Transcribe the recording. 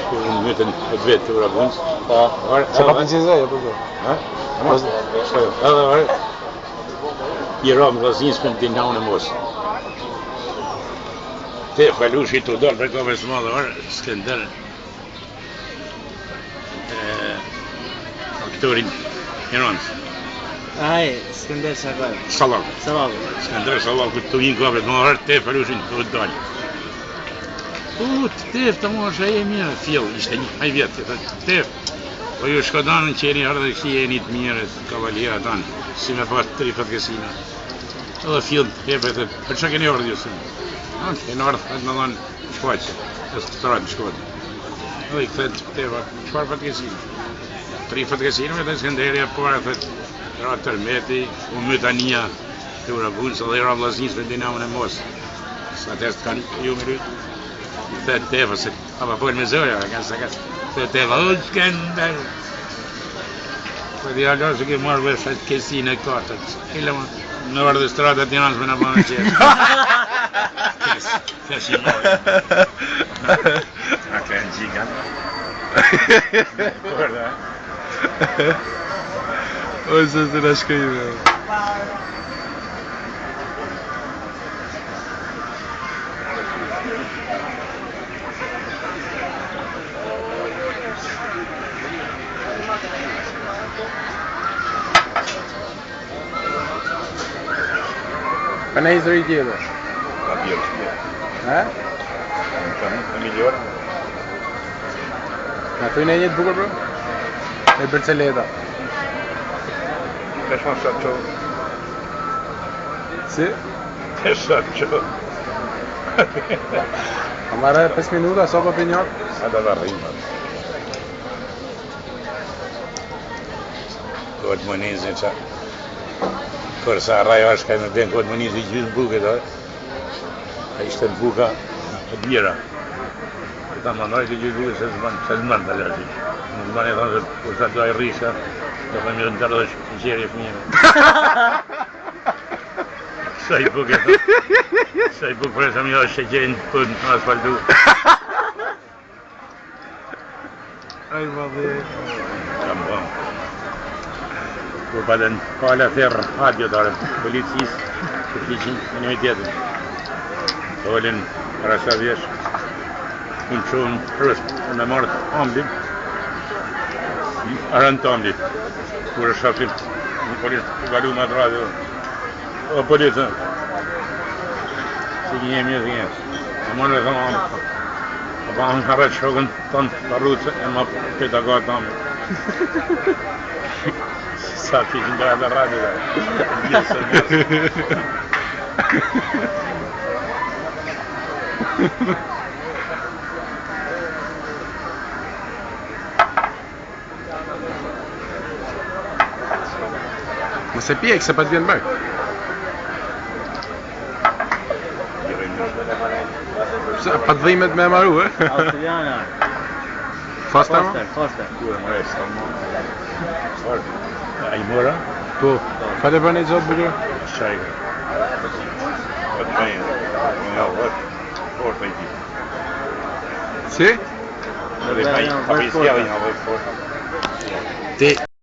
Unë mytën e vetë të urabunës. Se pa pënqizoj, e përdo? Edhe i ramë razinës për në dinaunë e mos. Te falushi të dalë për kove së madhe, Skender. Aktorin Iranës. Aj, Skender Shakaj. Salak. Salak. Skender Salak, këtë të vinë kove së madhe, te falushin të dalë. Tef, të mua është e mirë, fjellë, ishte një haj vjetë, tef. Po ju shkodanë në qeni ardhe kështi e një të mirë, kavalira tanë, si me pas 3 fatkesina. Edhe fjellë, tef, për që keni ardhë ju sëmë? Keni ardhë, në dhanë shfaqë, e së të stratë në shkodë. Edhe i këthet, tef, qëfar fatkesina? 3 fatkesina, me të Skenderja, por e thët, ra tërmeti, u mytania të urabunës, edhe i ra vlasnjës për dinamën e mos. Sa test kanë ju më rritë. Të tefë, se pa folë me zërja, të tefë, o Skender. Për di allo se ke marrë vesh atë kesin e katët. Në vërë dhe stratat të janës me në banë qërë. Kes i marrë. A ka në gjika. Korda. O, se të në shkëjme. Ka në izëri tjede? Ka bjërë shpje. He? Në miljorë. Në thuj në një të bukur, bro? E bërceleta. Ka shma shatë qo. Si? Ka shatë qo. A marrë 5 minuta, so për pinjak? A da da rrimë. Këtë më njëzën që kërsa rajo është ka me ben këtë më njëzën gjithë buke dhe a ishte në buka e bjera. Këta më nërë të gjithë buke se zmanë të lërë. Në zmanë e thonë se kërsa të ajë rrisha dhe të mjë në tërë dhe shqeri e fëmijëve. Sa i buke thonë. Sa i buke për e sa mjë është shqeri në pënë në asfaltu. Aj, ma dhe... Kam bëmë. Kur padën pala therë radiotarë policisë të fliqin minimitetin. Dolin para sa vjesh, unë qonë rëst, me marrë amblim, arën të amblim, kur është shafim, në policë të galu më atë radio. O policë, si një mjë të njës, e marrë dhe thëmë amblim, pa në harët shokën tonë të rrucë, e ma pëta gatë amblim. Sa fishin të atë radio dhe, vjesë. Nëse pjekë, se pa të vjenë bërë. Pa të dhimet me maru, e? Australiana. Foster, ma? Foster. Kure më rejtë, sa më. A i mora? Po. Fa të bërë një gjotë bugërë? Shajka. Po të bëjnë, në javë vërë, forë të i ti. Si? Në dhe bëjnë, pa për i s'kjave një vërë forë. Ti